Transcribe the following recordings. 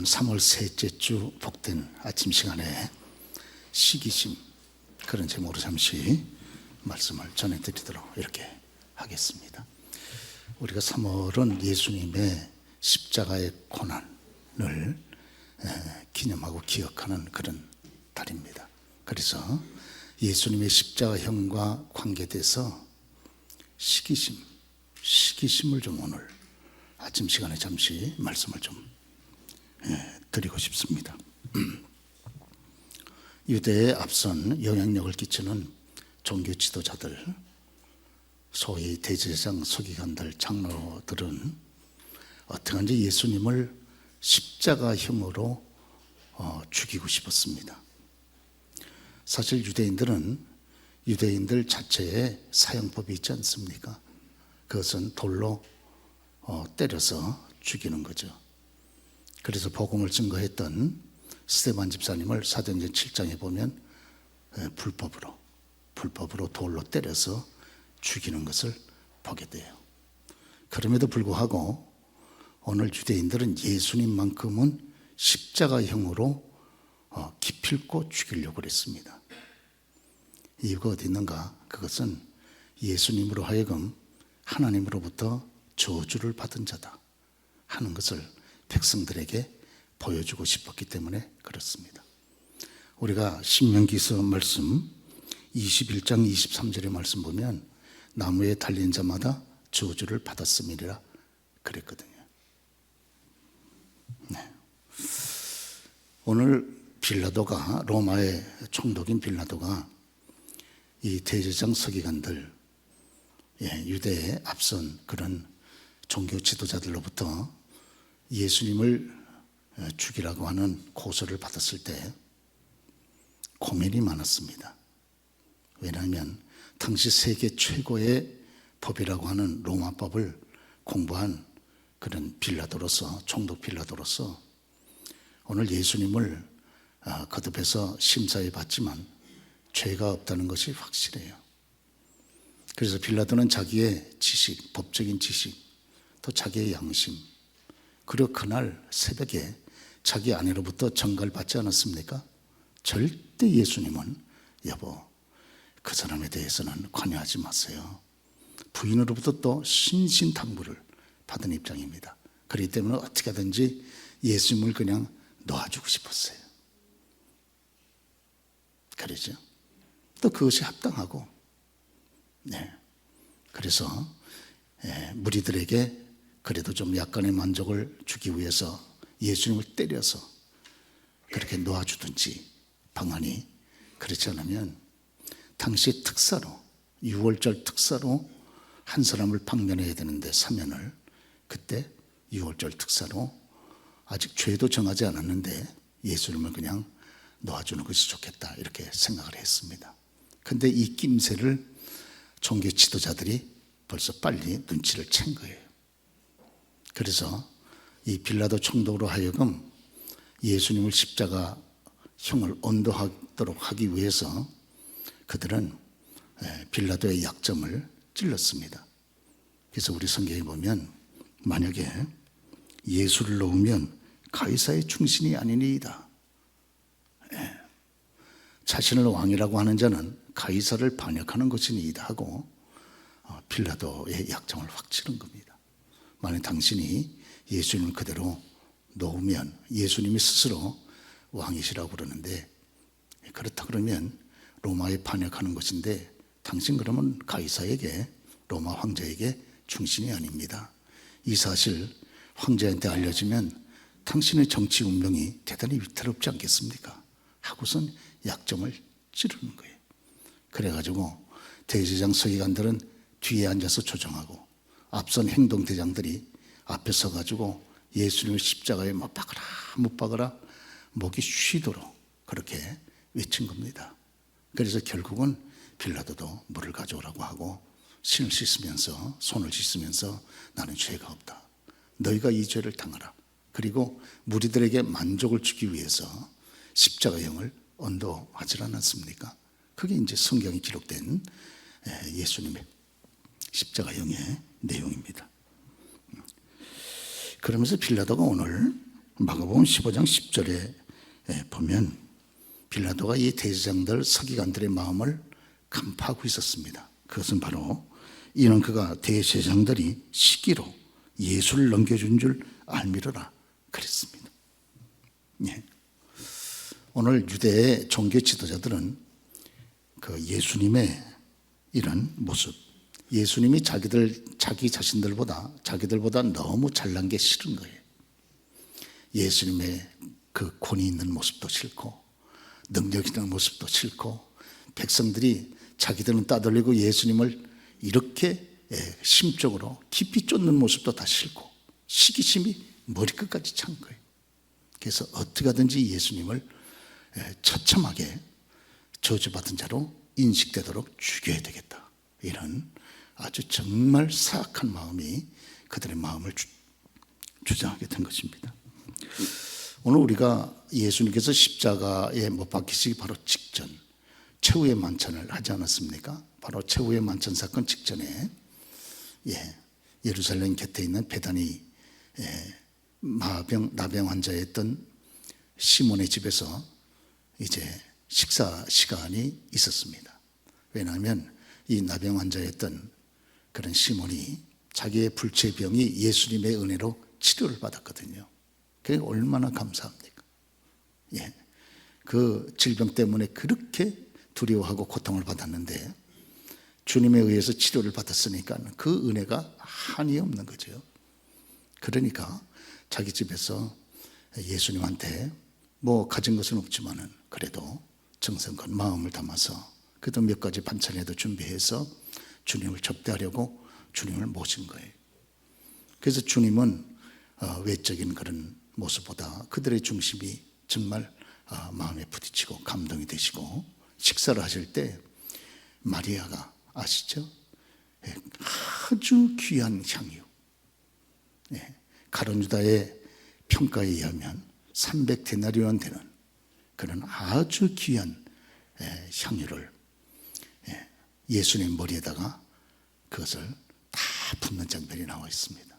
오늘은 3월 셋째 주 복된 아침 시간에 시기심, 그런 제목으로 잠시 말씀을 전해드리도록 이렇게 하겠습니다. 우리가 3월은 예수님의 십자가의 고난을 기념하고 기억하는 그런 달입니다. 그래서 예수님의 십자가형과 관계돼서 시기심을 좀 오늘 아침 시간에 잠시 말씀을 좀 드리고 싶습니다. 유대에 앞선 영향력을 끼치는 종교 지도자들, 소위 대제사장, 서기관들, 장로들은 어떻게든지 예수님을 십자가형으로 죽이고 싶었습니다. 사실 유대인들 자체에 사형법이 있지 않습니까? 그것은 돌로 때려서 죽이는 거죠. 그래서 복음을 증거했던 스데반 집사님을 사도행전 7장에 보면 불법으로 돌로 때려서 죽이는 것을 보게 돼요. 그럼에도 불구하고 오늘 유대인들은 예수님만큼은 십자가형으로 기필코 죽이려고 그랬습니다. 이유가 어디 있는가? 그것은 예수님으로 하여금 하나님으로부터 저주를 받은 자다 하는 것을 백성들에게 보여주고 싶었기 때문에 그렇습니다. 우리가 신명기서 말씀 21장 23절의 말씀 보면 나무에 달린 자마다 저주를 받았음이라 그랬거든요. 네. 오늘 빌라도가, 로마의 총독인 빌라도가 이 대제사장 서기관들, 유대에 앞선 그런 종교 지도자들로부터 예수님을 죽이라고 하는 고소를 받았을 때 고민이 많았습니다. 왜냐하면 당시 세계 최고의 법이라고 하는 로마법을 공부한 그런 빌라도로서, 총독 빌라도로서 오늘 예수님을 거듭해서 심사해 봤지만 죄가 없다는 것이 확실해요. 그래서 빌라도는 자기의 지식, 법적인 지식, 또 자기의 양심, 그리고 그날 새벽에 자기 아내로부터 전가를 받지 않았습니까? 절대 예수님은 여보, 그 사람에 대해서는 관여하지 마세요. 부인으로부터 또 신신당부를 받은 입장입니다. 그렇기 때문에 어떻게 하든지 예수님을 그냥 놓아주고 싶었어요. 그러죠. 또 그것이 합당하고, 그래서 무리들에게 그래도 좀 약간의 만족을 주기 위해서 예수님을 때려서 그렇게 놓아주든지 방안이, 그렇지 않으면 당시 특사로, 6월절 특사로 한 사람을 방면해야 되는데, 사면을, 그때 6월절 특사로 아직 죄도 정하지 않았는데 예수님을 그냥 놓아주는 것이 좋겠다 이렇게 생각을 했습니다. 근데 이 낌새를 종교 지도자들이 벌써 빨리 눈치를 챈 거예요. 그래서 이 빌라도 총독으로 하여금 예수님을 십자가형을 언도하도록 하기 위해서 그들은 빌라도의 약점을 찔렀습니다. 그래서 우리 성경에 보면 만약에 예수를 놓으면 가이사의 충신이 아니니이다. 자신을 왕이라고 하는 자는 가이사를 반역하는 것이니이다 하고 빌라도의 약점을 확 찌른 겁니다. 만약 당신이 예수님을 그대로 놓으면 예수님이 스스로 왕이시라고 그러는데, 그렇다 그러면 로마에 반역하는 것인데 당신 그러면 가이사에게, 로마 황제에게 충신이 아닙니다. 이 사실 황제한테 알려지면 당신의 정치 운명이 대단히 위태롭지 않겠습니까? 하고선 약점을 찌르는 거예요. 그래가지고 대제사장 서기관들은 뒤에 앉아서 조정하고 앞선 행동대장들이 앞에 서가지고 예수님을 십자가에 못 박아라 목이 쉬도록 그렇게 외친 겁니다. 그래서 결국은 빌라도도 물을 가져오라고 하고 손을 씻으면서 나는 죄가 없다, 너희가 이 죄를 당하라. 그리고 무리들에게 만족을 주기 위해서 십자가형을 언도하지 않았습니까? 그게 이제 성경에 기록된 예수님의 십자가형의 내용입니다. 그러면서 빌라도가 오늘 마가복음 15장 10절에 보면 빌라도가 이 대제사장들 서기관들의 마음을 간파하고 있었습니다. 그것은 바로 이는 그가 대제사장들이 시기로 예수를 넘겨준 줄 알미르라 그랬습니다. 예. 오늘 유대의 종교 지도자들은 그 예수님의 이런 모습, 예수님이 자기 자기들보다 너무 잘난 게 싫은 거예요. 예수님의 그 권위 있는 모습도 싫고 능력 있는 모습도 싫고 백성들이 자기들은 따돌리고 예수님을 이렇게 심적으로 깊이 쫓는 모습도 다 싫고 시기심이 머리끝까지 찬 거예요. 그래서 어떻게 하든지 예수님을 처참하게 저주받은 자로 인식되도록 죽여야 되겠다. 이런 아주 정말 사악한 마음이 그들의 마음을 주장하게 된 것입니다. 오늘 우리가 예수님께서 십자가에 못 박히시기 바로 직전 최후의 만찬을 하지 않았습니까? 바로 최후의 만찬 사건 직전에 예루살렘 곁에 있는 베다니 나병 환자였던 시몬의 집에서 이제 식사 시간이 있었습니다. 왜냐하면 이 나병 환자였던 그런 시몬이 자기의 불치병이 예수님의 은혜로 치료를 받았거든요. 그게 얼마나 감사합니까? 그 질병 때문에 그렇게 두려워하고 고통을 받았는데 주님에 의해서 치료를 받았으니까 그 은혜가 한이 없는 거죠. 그러니까 자기 집에서 예수님한테 뭐 가진 것은 없지만은 그래도 정성껏 마음을 담아서 그래도 몇 가지 반찬이라도 준비해서 주님을 접대하려고 주님을 모신 거예요. 그래서 주님은 외적인 그런 모습보다 그들의 중심이 정말 마음에 부딪히고 감동이 되시고 식사를 하실 때 마리아가 아시죠? 아주 귀한 향유, 가룟 유다의 평가에 의하면 300데나리온 되는 그런 아주 귀한 향유를 예수님 머리에다가 그것을 다 붓는 장면이 나와 있습니다.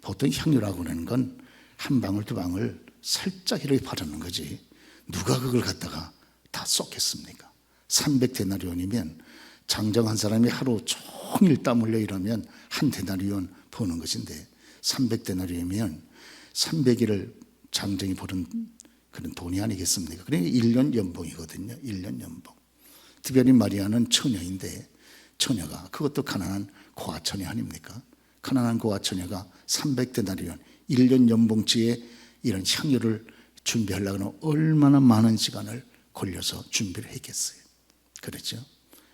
보통 향유라고 하는 건 한 방울 두 방울 살짝 이렇게 바르는 거지 누가 그걸 갖다가 다 쏟겠습니까? 300데나리온이면 장정 한 사람이 하루 종일 땀 흘려 일하면 한 데나리온 버는 것인데 300데나리온이면 300일을 장정이 버는 그런 돈이 아니겠습니까? 그러니까 1년 연봉이거든요. 1년 연봉. 특별히 마리아는 처녀인데 처녀가 그것도 가난한 고아처녀 아닙니까? 가난한 고아처녀가 300데나리온 1년 연봉치에 이런 향유를 준비하려면 얼마나 많은 시간을 걸려서 준비를 했겠어요. 그렇죠?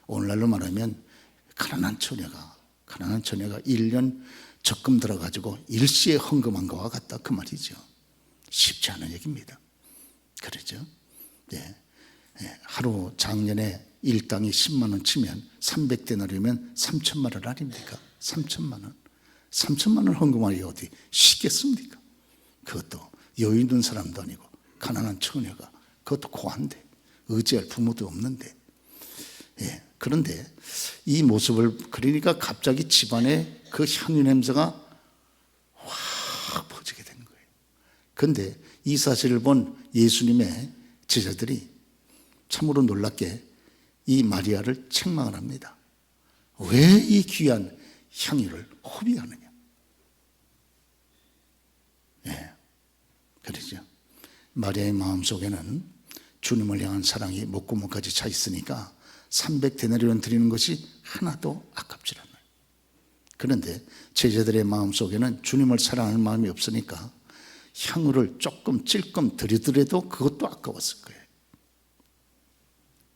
오늘날로 말하면 가난한 처녀가 1년 적금 들어가지고 일시에 헌금한 것과 같다 그 말이죠. 쉽지 않은 얘기입니다. 그렇죠? 하루 작년에 일당이 10만 원 치면 300데나리온이면 3천만 원 아닙니까? 3천만 원. 3천만 원 헌금하기 어디 쉽겠습니까? 그것도 여유 있는 사람도 아니고 가난한 처녀가 그것도 고한데 의지할 부모도 없는데 그런데 이 모습을 그러니까 갑자기 집안에 그 향유 냄새가 확 퍼지게 된 거예요. 그런데 이 사실을 본 예수님의 제자들이 참으로 놀랍게 이 마리아를 책망을 합니다. 왜 이 귀한 향유를 허비하느냐? 그러죠. 마리아의 마음속에는 주님을 향한 사랑이 목구멍까지 차 있으니까 300데나리온 드리는 것이 하나도 아깝지 않아요. 그런데 제자들의 마음속에는 주님을 사랑하는 마음이 없으니까 향유를 조금 찔끔 드리더라도 그것도 아까웠을 거예요.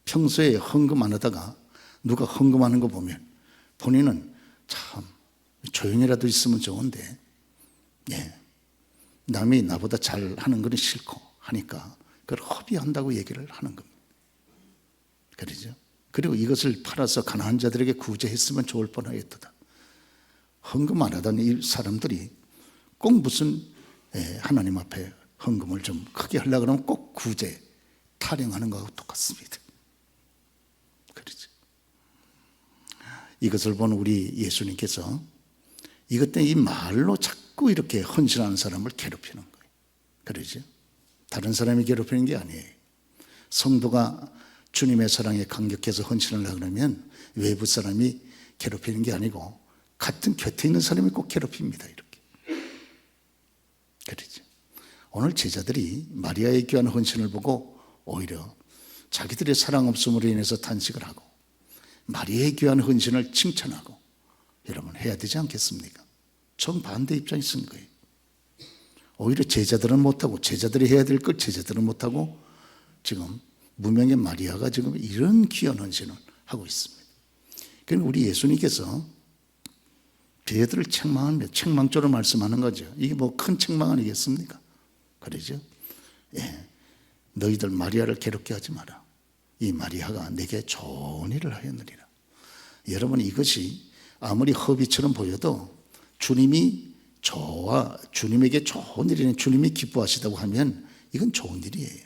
평소에 헌금 안 하다가 누가 헌금하는 거 보면 본인은 참 조용히라도 있으면 좋은데 남이 나보다 잘하는 건 싫고 하니까 그걸 허비한다고 얘기를 하는 겁니다. 그러죠? 그리고 이것을 팔아서 가난한 자들에게 구제했으면 좋을 뻔하였다. 헌금 안 하던 이 사람들이 꼭 무슨 하나님 앞에 헌금을 좀 크게 하려고 하면 꼭 구제, 타령하는 것하고 똑같습니다. 그렇죠? 이것을 본 우리 예수님께서 이것 때문에 이 말로 자꾸 자꾸 이렇게 헌신하는 사람을 괴롭히는 거예요. 그러죠? 다른 사람이 괴롭히는 게 아니에요. 성도가 주님의 사랑에 감격해서 헌신을 하려고 그러면 외부 사람이 괴롭히는 게 아니고 같은 곁에 있는 사람이 꼭 괴롭힙니다. 이렇게. 그러죠. 오늘 제자들이 마리아의 귀한 헌신을 보고 오히려 자기들의 사랑 없음으로 인해서 탄식을 하고 마리아의 귀한 헌신을 칭찬하고 여러분 해야 되지 않겠습니까? 정반대 입장이 쓴 거예요. 오히려 제자들은 못하고 제자들이 해야 될 걸 제자들은 못하고 지금 무명의 마리아가 지금 이런 귀한 헌신을 하고 있습니다. 그러니까 우리 예수님께서 베드로를 책망합니다. 책망조로 말씀하는 거죠. 이게 뭐 큰 책망 아니겠습니까? 그러죠? 예, 너희들 마리아를 괴롭게 하지 마라. 이 마리아가 내게 좋은 일을 하였느니라. 여러분 이것이 아무리 허비처럼 보여도 주님이 저와 주님에게 좋은 일이니 주님이 기뻐하시다고 하면 이건 좋은 일이에요.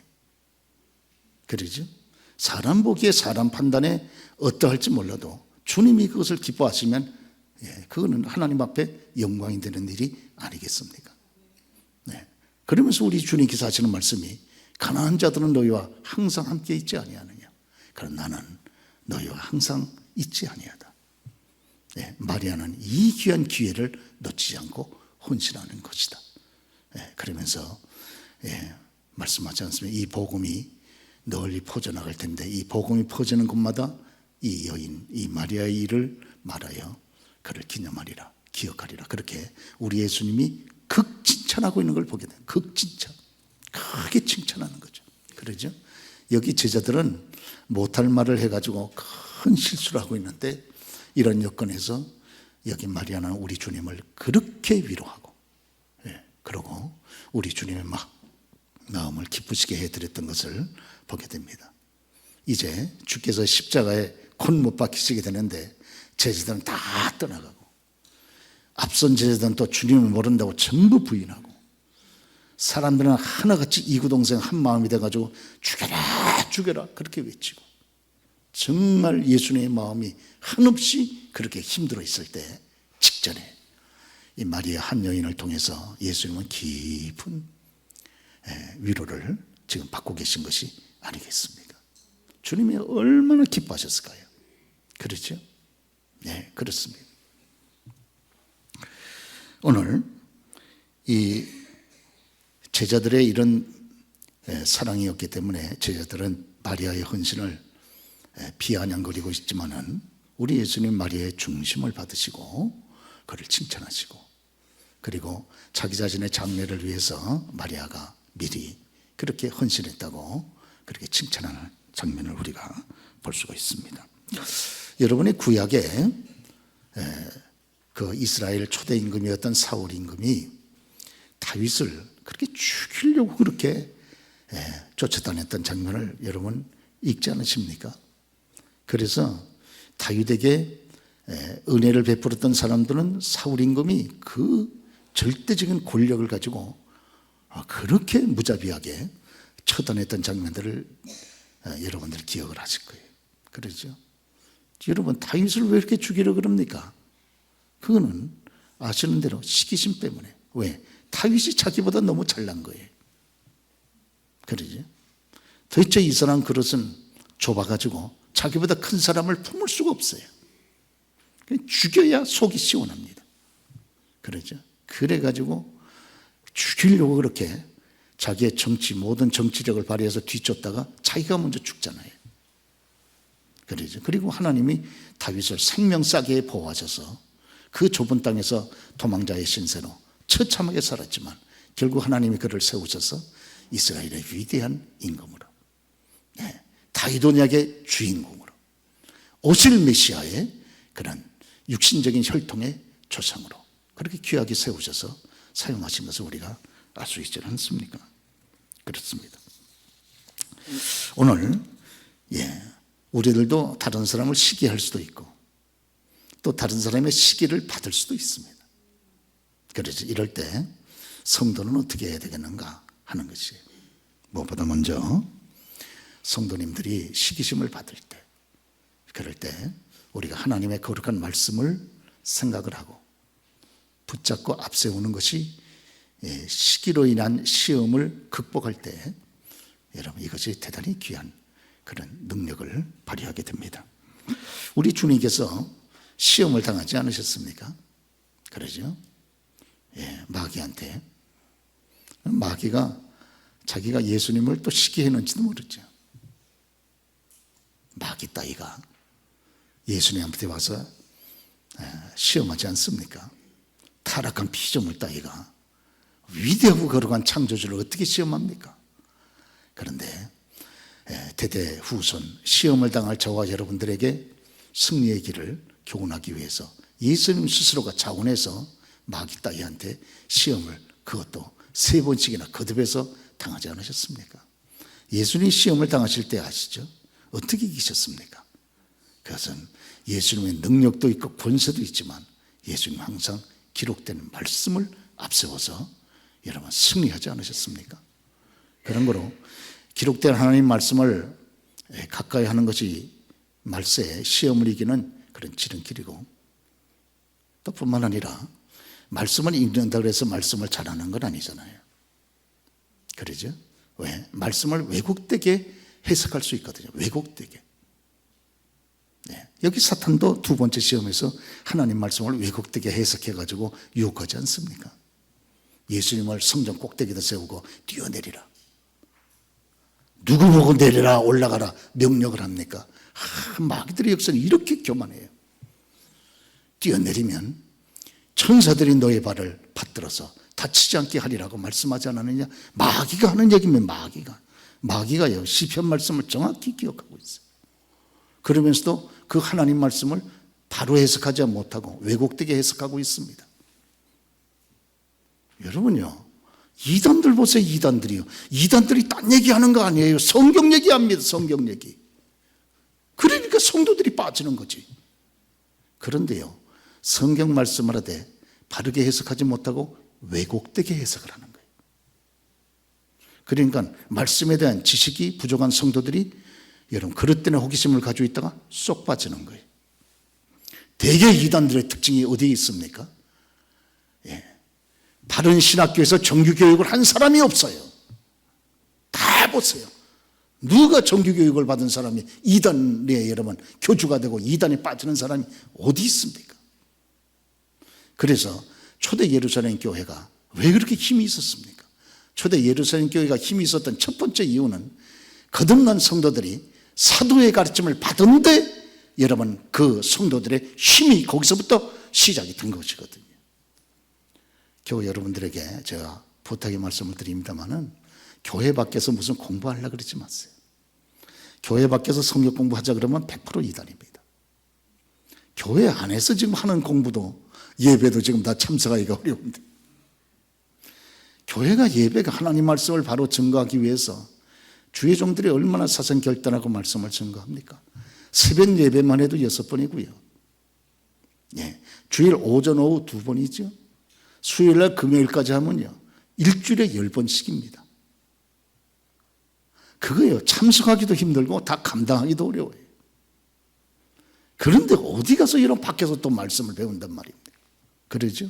그러죠? 사람 보기에 사람 판단에 어떠할지 몰라도 주님이 그것을 기뻐하시면 그거는 하나님 앞에 영광이 되는 일이 아니겠습니까? 네. 그러면서 우리 주님께서 하시는 말씀이 가난한 자들은 너희와 항상 함께 있지 아니하느냐. 그러나 나는 너희와 항상 있지 아니하다. 네. 마리아는 이 귀한 기회를 놓치지 않고 헌신하는 것이다. 네. 그러면서 말씀하지 않습니까? 이 복음이 널리 퍼져나갈 텐데 이 복음이 퍼지는 곳마다 이 여인, 이 마리아의 일을 말하여 그를 기념하리라, 기억하리라. 그렇게 우리 예수님이 극칭찬하고 있는 걸 보게 돼요. 극칭찬. 크게 칭찬하는 거죠. 그러죠? 여기 제자들은 못할 말을 해가지고 큰 실수를 하고 있는데 이런 여건에서 여기 마리아는 우리 주님을 그렇게 위로하고 그러고 우리 주님의 마음을 기쁘시게 해드렸던 것을 보게 됩니다. 이제 주께서 십자가에 곧 못 박히시게 되는데 제자들은 다 떠나가고 앞선 제자들은 또 주님을 모른다고 전부 부인하고 사람들은 하나같이 이구동성 한 마음이 돼가지고 죽여라 죽여라 그렇게 외치고 정말 예수님의 마음이 한없이 그렇게 힘들어 있을 때 직전에 이 마리아 한 여인을 통해서 예수님은 깊은 위로를 지금 받고 계신 것이 아니겠습니까? 주님이 얼마나 기뻐하셨을까요? 그렇죠? 네, 그렇습니다. 오늘 이 제자들의 이런 사랑이었기 때문에 제자들은 마리아의 헌신을 비아냥거리고 있지만은 우리 예수님 마리아의 중심을 받으시고 그를 칭찬하시고 그리고 자기 자신의 장래를 위해서 마리아가 미리 그렇게 헌신했다고 그렇게 칭찬하는 장면을 우리가 볼 수가 있습니다. 여러분의 구약에 그 이스라엘 초대 임금이었던 사울 임금이 다윗을 그렇게 죽이려고 그렇게 쫓아다녔던 장면을 여러분 읽지 않으십니까? 그래서 다윗에게 은혜를 베풀었던 사람들은 사울 임금이 그 절대적인 권력을 가지고 그렇게 무자비하게 처단했던 장면들을 여러분들 기억을 하실 거예요. 그렇죠? 여러분 다윗을 왜 이렇게 죽이려고 그럽니까? 그거는 아시는 대로 시기심 때문에. 왜? 다윗이 자기보다 너무 잘난 거예요. 그러죠? 도대체 이 사람 그릇은 좁아가지고 자기보다 큰 사람을 품을 수가 없어요. 죽여야 속이 시원합니다. 그러죠? 그래가지고 죽이려고 그렇게 자기의 모든 정치력을 발휘해서 뒤쫓다가 자기가 먼저 죽잖아요. 그러죠. 그리고 하나님이 다윗을 생명싸게 보호하셔서 그 좁은 땅에서 도망자의 신세로 처참하게 살았지만 결국 하나님이 그를 세우셔서 이스라엘의 위대한 임금으로 다윗 언약의 주인공으로 오실 메시아의 그런 육신적인 혈통의 조상으로 그렇게 귀하게 세우셔서 사용하신 것을 우리가 알 수 있지 않습니까? 그렇습니다. 오늘 우리들도 다른 사람을 시기할 수도 있고 또 다른 사람의 시기를 받을 수도 있습니다. 그래서 이럴 때 성도는 어떻게 해야 되겠는가 하는 것이에요. 무엇보다 먼저 성도님들이 시기심을 받을 때 그럴 때 우리가 하나님의 거룩한 말씀을 생각을 하고 붙잡고 앞세우는 것이 시기로 인한 시험을 극복할 때 여러분 이것이 대단히 귀한 그런 능력을 발휘하게 됩니다. 우리 주님께서 시험을 당하지 않으셨습니까? 그러죠? 마귀한테. 마귀가 자기가 예수님을 또 시기했는지도 모르죠. 마귀 따위가 예수님한테 와서 시험하지 않습니까? 타락한 피조물 따위가 위대하고 거룩한 창조주를 어떻게 시험합니까? 그런데 대대후손 시험을 당할 저와 여러분들에게 승리의 길을 교훈하기 위해서 예수님 스스로가 자원해서 마귀 따위한테 시험을 그것도 3번씩이나 거듭해서 당하지 않으셨습니까? 예수님 시험을 당하실 때 아시죠? 어떻게 이기셨습니까? 그것은 예수님의 능력도 있고 권세도 있지만 예수님 항상 기록된 말씀을 앞세워서 여러분 승리하지 않으셨습니까? 그런 거로 기록된 하나님 말씀을 가까이 하는 것이 말세에 시험을 이기는 그런 지름길이고, 또 뿐만 아니라 말씀을 읽는다고 해서 말씀을 잘하는 건 아니잖아요. 그러죠? 왜? 말씀을 왜곡되게 해석할 수 있거든요. 왜곡되게. 여기 사탄도 2번째 시험에서 하나님 말씀을 왜곡되게 해석해가지고 유혹하지 않습니까? 예수님을 성전 꼭대기에다 세우고 뛰어내리라. 누구 보고 내리라 올라가라 명령을 합니까? 마귀들의 역사는 이렇게 교만해요. 뛰어내리면 천사들이 너의 발을 받들어서 다치지 않게 하리라고 말씀하지 않았느냐? 마귀가 하는 얘기면 마귀가요 시편 말씀을 정확히 기억하고 있어요. 그러면서도 그 하나님 말씀을 바로 해석하지 못하고 왜곡되게 해석하고 있습니다. 여러분요, 이단들 보세요. 이단들이 딴 얘기하는 거 아니에요. 성경 얘기합니다. 성경 얘기. 그러니까 성도들이 빠지는 거지. 그런데요, 성경 말씀을 하되 바르게 해석하지 못하고 왜곡되게 해석을 하는 거예요. 그러니까 말씀에 대한 지식이 부족한 성도들이 여러분 그릇되는 호기심을 가지고 있다가 쏙 빠지는 거예요. 대개 이단들의 특징이 어디에 있습니까? 바른 신학교에서 정규교육을 한 사람이 없어요. 다 보세요. 누가 정규교육을 받은 사람이 이단에 여러분 교주가 되고 이단에 빠지는 사람이 어디 있습니까? 그래서 초대 예루살렘 교회가 왜 그렇게 힘이 있었습니까? 초대 예루살렘 교회가 힘이 있었던 첫 번째 이유는 거듭난 성도들이 사도의 가르침을 받은데 여러분 그 성도들의 힘이 거기서부터 시작이 된 것이거든요. 교회 여러분들에게 제가 부탁의 말씀을 드립니다마는 교회 밖에서 무슨 공부하려고 그러지 마세요. 교회 밖에서 성경 공부하자 그러면 100% 이단입니다. 교회 안에서 지금 하는 공부도 예배도 지금 다 참석하기가 어려운데, 교회가 예배가 하나님 말씀을 바로 증거하기 위해서 주의 종들이 얼마나 사선결단하고 말씀을 증거합니까? 새벽 예배만 해도 6번이고요. 주일 오전 오후 2번이죠. 수요일날 금요일까지 하면요 일주일에 10번씩입니다. 그거요 참석하기도 힘들고 다 감당하기도 어려워요. 그런데 어디 가서 이런 밖에서 또 말씀을 배운단 말입니다. 그러죠?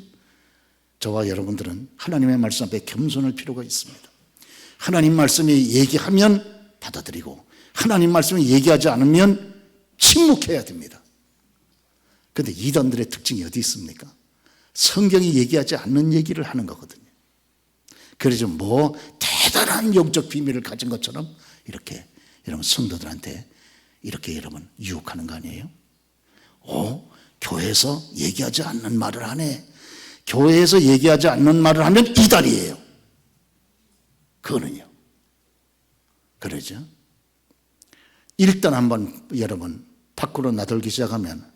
저와 여러분들은 하나님의 말씀 앞에 겸손할 필요가 있습니다. 하나님 말씀이 얘기하면 받아들이고 하나님 말씀이 얘기하지 않으면 침묵해야 됩니다. 그런데 이단들의 특징이 어디 있습니까? 성경이 얘기하지 않는 얘기를 하는 거거든요. 그래서 뭐 대단한 영적 비밀을 가진 것처럼 이렇게 여러분 성도들한테 이렇게 여러분 유혹하는 거 아니에요? 교회에서 얘기하지 않는 말을 하네. 교회에서 얘기하지 않는 말을 하면 이단이에요. 그거는요. 그러죠? 일단 한번 여러분 밖으로 나돌기 시작하면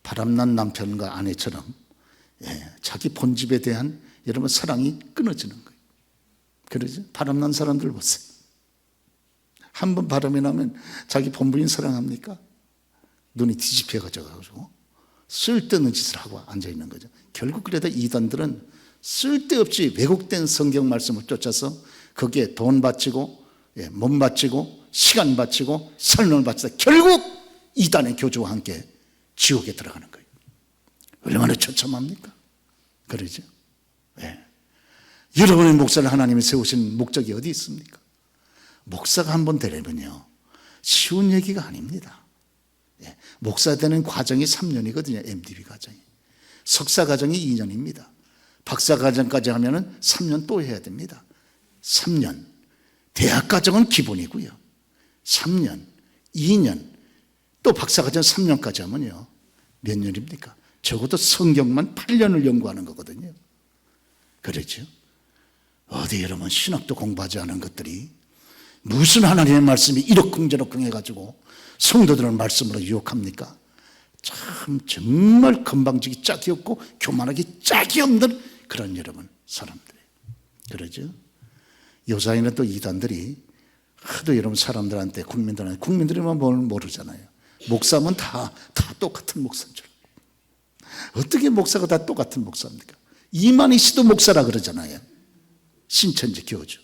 바람난 남편과 아내처럼 자기 본집에 대한 여러분 사랑이 끊어지는 거예요. 그러죠? 바람난 사람들 보세요. 한번 바람이 나면 자기 본부인 사랑합니까? 눈이 뒤집혀가지고 쓸데없는 짓을 하고 앉아있는 거죠. 결국 그래도 이단들은 쓸데없이 왜곡된 성경 말씀을 쫓아서 거기에 돈 바치고 몸 바치고 시간 바치고 설명을 바치다 결국 이단의 교주와 함께 지옥에 들어가는 거예요. 얼마나 처참합니까? 그러죠? 예. 여러분의 목사를 하나님이 세우신 목적이 어디 있습니까? 목사가 한번 되려면요, 쉬운 얘기가 아닙니다. 예. 목사 되는 과정이 3년이거든요. MDB 과정이. 석사 과정이 2년입니다. 박사 과정까지 하면은 3년 또 해야 됩니다. 3년. 대학 과정은 기본이고요. 3년, 2년, 또 박사 과정 3년까지 하면요, 몇 년입니까? 적어도 성경만 8년을 연구하는 거거든요. 그렇죠? 어디 여러분 신학도 공부하지 않은 것들이 무슨 하나님의 말씀이 이러쿵저러쿵 해가지고 성도들을 말씀으로 유혹합니까? 참 정말 건방지기 짝이 없고 교만하기 짝이 없는 그런 여러분 사람들이에요. 그러죠? 요사이는 또 이단들이 하도 여러분 사람들한테 국민들이만 뭘 모르잖아요. 목사면 다 똑같은 목사인 줄. 어떻게 목사가 다 똑같은 목사입니까? 이만희 씨도 목사라 그러잖아요. 신천지 교주.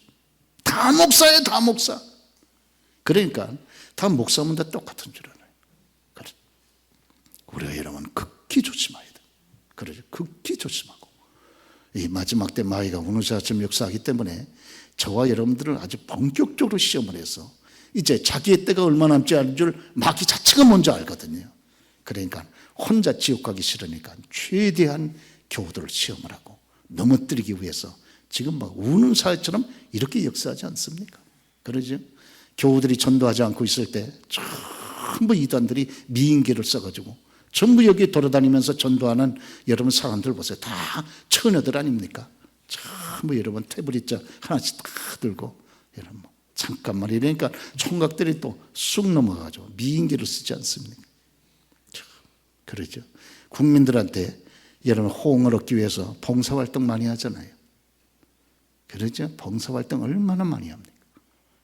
다 목사예요, 다 목사. 그러니까 다 목사면 다 똑같은 줄 알아요. 그래. 우리가 여러분 극히 조심해야 돼. 그러죠. 극히 조심하고. 이 마지막 때 마귀가 우누자처럼 역사하기 때문에 저와 여러분들은 아주 본격적으로 시험을 해서 이제 자기의 때가 얼마 남지 않은 줄 마귀 자체가 먼저 알거든요. 그러니까 혼자 지옥 가기 싫으니까 최대한 교우들을 시험을 하고 넘어뜨리기 위해서 지금 막 우는 사회처럼 이렇게 역사하지 않습니까? 그러죠? 교우들이 전도하지 않고 있을 때 전부 이단들이 미인계를 써가지고 전부 여기 돌아다니면서 전도하는 여러분 사람들 보세요. 다 처녀들 아닙니까? 전부 여러분 태블릿자 하나씩 다 들고 여러분 잠깐만 이러니까 총각들이 또 쑥 넘어가죠. 미인계를 쓰지 않습니까? 그러죠. 국민들한테 여러분 호응을 얻기 위해서 봉사활동 많이 하잖아요. 그러죠. 봉사활동 얼마나 많이 합니까?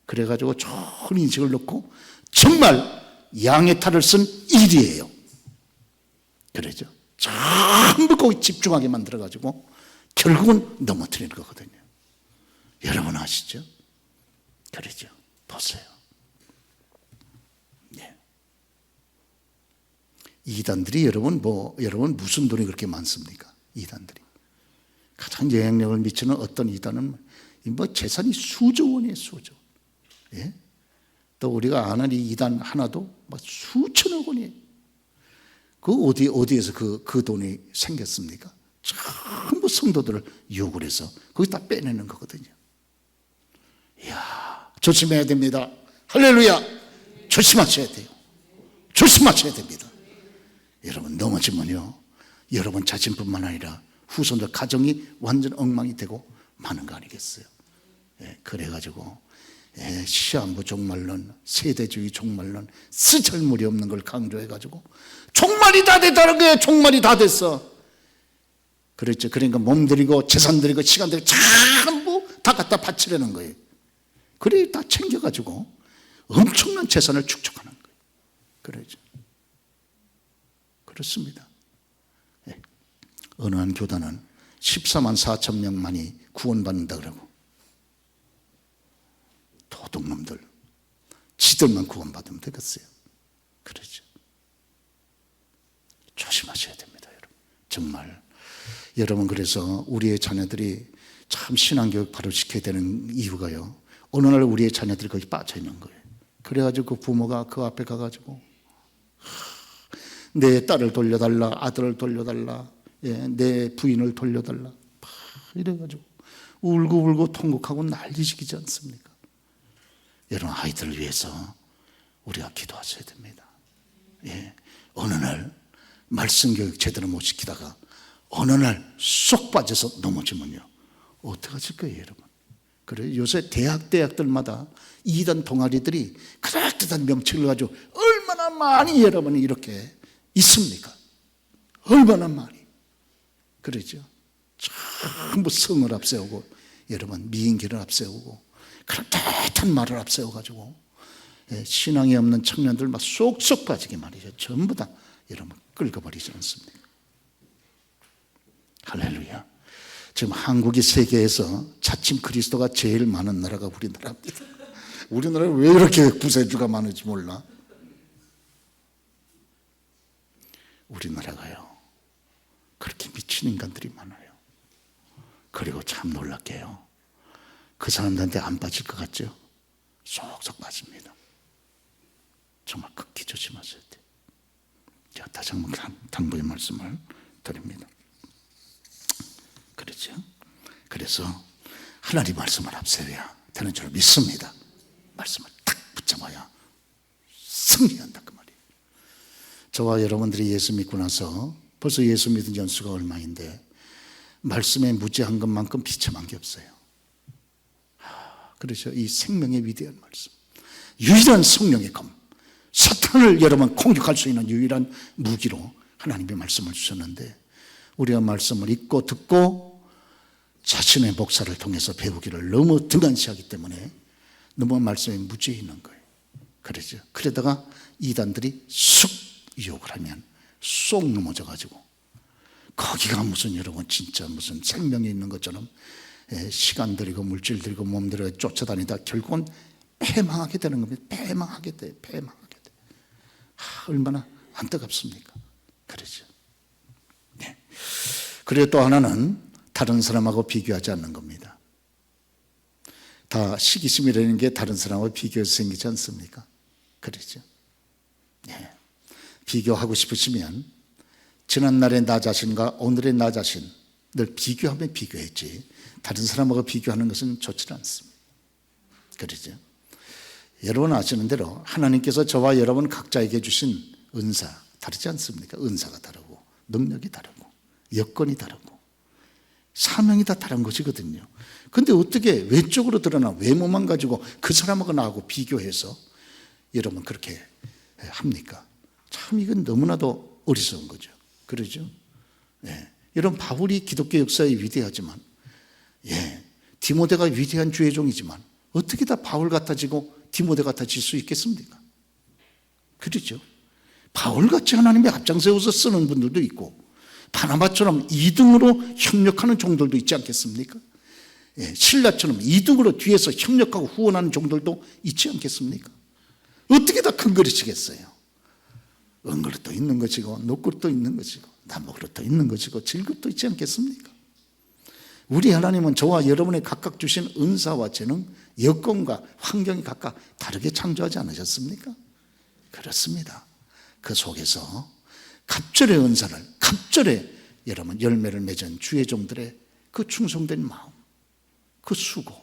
그래가지고 좋은 인식을 넣고 정말 양의 탈을 쓴 일이에요. 그러죠. 전부 거기 집중하게 만들어가지고 결국은 넘어뜨리는 거거든요. 여러분 아시죠? 그러죠. 보세요. 네. 이단들이 여러분 무슨 돈이 그렇게 많습니까? 이단들이 가장 영향력을 미치는 어떤 이단은 재산이 수조 원이에요, 수조. 예? 또 우리가 아는 이 이단 하나도 수천억 원이에요. 어디에서 그 돈이 생겼습니까? 전부 성도들을 유혹을 해서 거기 다 빼내는 거거든요. 이야, 조심해야 됩니다. 할렐루야! 조심하셔야 돼요. 조심하셔야 됩니다. 여러분 넘어지면요, 여러분 자신뿐만 아니라 후손들 가정이 완전 엉망이 되고 마는 거 아니겠어요? 예, 그래가지고 시한부 종말론, 세대주의 종말론, 쓰잘물이 없는 걸 강조해가지고 종말이 다 됐다는 거예요. 종말이 다 됐어. 그렇죠. 그러니까 몸 들이고 재산 들이고 시간 들이고 전부 다 갖다 바치려는 거예요. 그래 다 챙겨가지고 엄청난 재산을 축적하는 거예요. 그러죠. 그렇습니다. 예. 어느 한 교단은 14만 4천 명만이 구원받는다 그러고 도둑놈들 지들만 구원받으면 되겠어요. 그러죠. 조심하셔야 됩니다, 여러분. 정말 여러분, 그래서 우리의 자녀들이 참 신앙교육 바로 시켜야 되는 이유가요, 어느 날 우리의 자녀들이 거기 빠져 있는 거예요. 그래가지고 그 부모가 그 앞에 가가지고 내 딸을 돌려달라, 아들을 돌려달라, 내 부인을 돌려달라 이래가지고 울고 통곡하고 난리지기지 않습니까? 여러분, 아이들을 위해서 우리가 기도하셔야 됩니다. 예. 어느 날 말씀 교육 제대로 못 시키다가 어느 날 쏙 빠져서 넘어지면요, 어떡하실 거예요, 여러분? 그래요. 요새 대학들마다 이단 동아리들이 그럴듯한 명칭을 가지고 얼마나 많이 여러분이 이렇게 있습니까? 얼마나 많이. 그러죠. 전부 성을 앞세우고 여러분 미인계를 앞세우고 그럴듯한 말을 앞세워가지고 신앙이 없는 청년들 막 쏙쏙 빠지게 말이죠. 전부 다 여러분 긁어버리지 않습니까? 할렐루야. 지금 한국이 세계에서 자칭 그리스도가 제일 많은 나라가 우리나라입니다. 우리나라에 왜 이렇게 구세주가 많은지 몰라. 우리나라가요, 그렇게 미친 인간들이 많아요. 그리고 참 놀랍게요, 그 사람들한테 안 빠질 것 같죠? 쏙쏙 빠집니다. 정말 극히 조심하셔야 돼요. 제가 다시 한번 당부의 말씀을 드립니다. 그렇죠? 그래서 하나님 말씀을 앞세워야 되는 줄 믿습니다. 말씀을 딱 붙잡아야 승리한다 그 말이에요. 저와 여러분들이 예수 믿고 나서 벌써 예수 믿은 연수가 얼마인데 말씀에 무지한 것만큼 비참한 게 없어요. 그렇죠? 이 생명의 위대한 말씀, 유일한 성령의 검, 사탄을 여러분 공격할 수 있는 유일한 무기로 하나님의 말씀을 주셨는데, 우리가 말씀을 읽고 듣고 자신의 목사를 통해서 배우기를 너무 등한시하기 때문에 너무 말씀에 무지해 있는 거예요. 그러죠? 그러다가 이단들이 쑥 유혹을 하면 쏙 넘어져 가지고 거기가 무슨 여러분 진짜 무슨 생명이 있는 것처럼 시간 들이고 물질 들이고 몸 들이고 쫓아다니다 결국은 패망하게 되는 겁니다. 패망하게 돼. 얼마나 안타깝습니까? 그러죠. 네. 그리고 또 하나는 다른 사람하고 비교하지 않는 겁니다. 다 시기심이라는 게 다른 사람하고 비교해서 생기지 않습니까? 그러죠. 네. 비교하고 싶으시면 지난날의 나 자신과 오늘의 나 자신 늘 비교하면 비교했지, 다른 사람하고 비교하는 것은 좋지 않습니다. 그러죠. 여러분 아시는 대로 하나님께서 저와 여러분 각자에게 주신 은사 다르지 않습니까? 은사가 다르고 능력이 다르고 여건이 다르고 사명이 다 다른 것이거든요. 그런데 어떻게 외적으로 드러나 외모만 가지고 그 사람하고 나하고 비교해서 여러분 그렇게 합니까? 참 이건 너무나도 어리석은 거죠. 그러죠? 예. 여러분 바울이 기독교 역사에 위대하지만, 디모데가 위대한 주의 종이지만 어떻게 다 바울 같아지고 디모데 같아질 수 있겠습니까? 그렇죠? 바울같이 하나님의 앞장 세워서 쓰는 분들도 있고 바나바처럼 2등으로 협력하는 종들도 있지 않겠습니까? 신라처럼 2등으로 뒤에서 협력하고 후원하는 종들도 있지 않겠습니까? 어떻게 다 큰 그릇이겠어요? 은그릇도 있는 것이고 녹그릇도 있는 것이고 나무그릇도 있는 것이고 질그릇도 있지 않겠습니까? 우리 하나님은 저와 여러분의 각각 주신 은사와 재능, 여건과 환경이 각각 다르게 창조하지 않으셨습니까? 그렇습니다. 그 속에서 갑절의 은사를, 갑절의 여러분 열매를 맺은 주의 종들의 그 충성된 마음, 그 수고,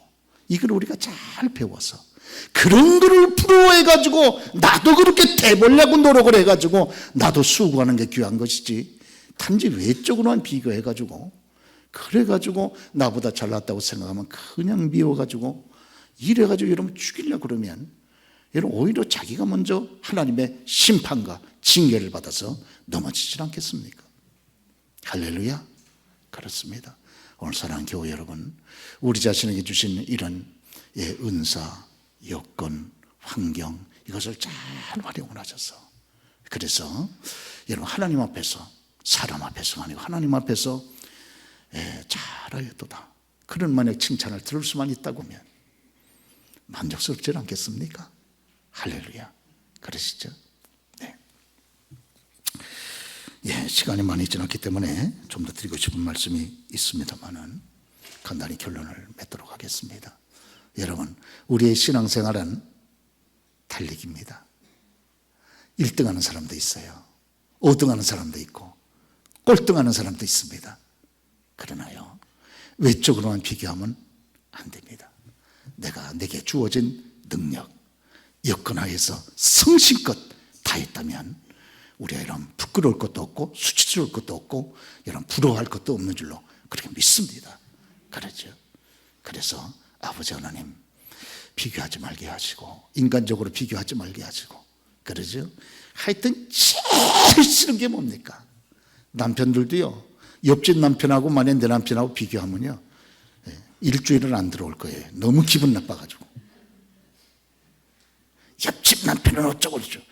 이걸 우리가 잘 배워서 그런 거를 부러워해가지고 나도 그렇게 돼보려고 노력을 해가지고 나도 수고하는 게 귀한 것이지, 단지 외적으로만 비교해가지고 그래가지고 나보다 잘났다고 생각하면 그냥 미워가지고 이래가지고 여러분 죽이려고 그러면 여러분 오히려 자기가 먼저 하나님의 심판과 징계를 받아서 넘어지질 않겠습니까? 할렐루야. 그렇습니다. 오늘 사랑하는 교회 여러분, 우리 자신에게 주신 이런 은사, 여건, 환경, 이것을 잘 활용을 하셔서, 그래서 여러분 하나님 앞에서, 사람 앞에서가 아니고 하나님 앞에서 잘하였도다, 그런 만약 칭찬을 들을 수만 있다고 하면 만족스럽지 않겠습니까? 할렐루야. 그러시죠? 네. 시간이 많이 지났기 때문에 좀 더 드리고 싶은 말씀이 있습니다만은 간단히 결론을 맺도록 하겠습니다. 여러분, 우리의 신앙생활은 달리기입니다. 1등하는 사람도 있어요. 5등하는 사람도 있고 꼴등하는 사람도 있습니다. 그러나요, 외적으로만 비교하면 안 됩니다. 내게 주어진 능력, 여건하에서 성심껏 다했다면 우리가 이런 부끄러울 것도 없고 수치스러울 것도 없고 이런 부러워할 것도 없는 줄로 그렇게 믿습니다. 그렇죠? 그래서 아버지 하나님, 비교하지 말게 하시고 인간적으로 비교하지 말게 하시고, 그러죠? 하여튼 제일 싫은 게 뭡니까? 남편들도요, 옆집 남편하고 만약 내 남편하고 비교하면요 일주일은 안 들어올 거예요. 너무 기분 나빠가지고. 옆집 남편은 어쩌고 저쩌고.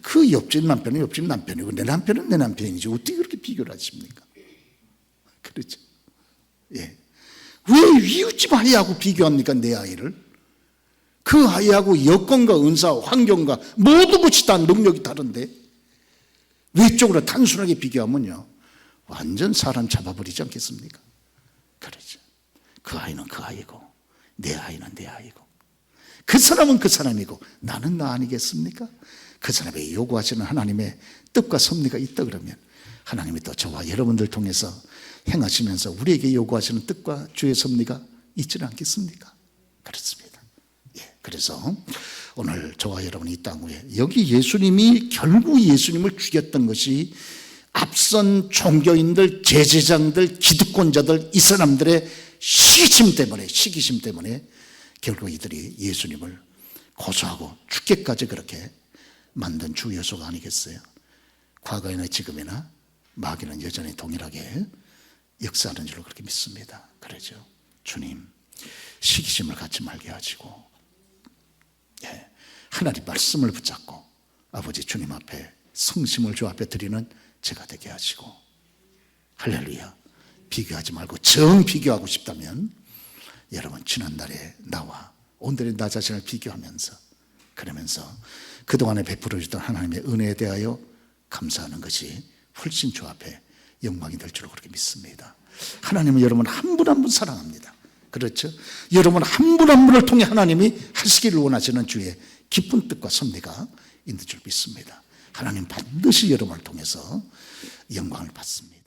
그 옆집 남편은 옆집 남편이고 내 남편은 내 남편이지 어떻게 그렇게 비교를 하십니까? 그렇죠? 왜 이웃집 아이하고 비교합니까? 내 아이를. 그 아이하고 여건과 은사, 환경과 모든 것이 다 능력이 다른데 외적으로 단순하게 비교하면요 완전 사람 잡아버리지 않겠습니까? 그렇죠. 그 아이는 그 아이고 내 아이는 내 아이고 그 사람은 그 사람이고 나는 나 아니겠습니까? 그 사람에게 요구하시는 하나님의 뜻과 섭리가 있다 그러면 하나님이 또 저와 여러분들 통해서 행하시면서 우리에게 요구하시는 뜻과 주의 섭리가 있지는 않겠습니까? 그렇습니다. 예, 그래서 오늘 저와 여러분이 이 땅 위에 여기 예수님이 결국 예수님을 죽였던 것이 앞선 종교인들, 제사장들, 기득권자들 이 사람들의 시기심 때문에 결국 이들이 예수님을 고소하고 죽게까지 그렇게 만든 주 예수가 아니겠어요? 과거에나 지금이나 마귀는 여전히 동일하게 역사하는 줄로 그렇게 믿습니다. 그러죠. 주님, 시기심을 갖지 말게 하시고 하나님 말씀을 붙잡고 아버지 주님 앞에 성심을 주 앞에 드리는 제가 되게 하시고 할렐루야. 비교하지 말고 정 비교하고 싶다면 여러분 지난날에 나와 오늘의 나 자신을 비교하면서 그러면서 그동안에 베풀어 주던 하나님의 은혜에 대하여 감사하는 것이 훨씬 주 앞에 영광이 될 줄로 그렇게 믿습니다. 하나님은 여러분 한 분 한 분 사랑합니다. 그렇죠? 여러분 한 분 한 분을 통해 하나님이 하시기를 원하시는 주의 깊은 뜻과 섭리가 있는 줄 믿습니다. 하나님 반드시 여러분을 통해서 영광을 받습니다.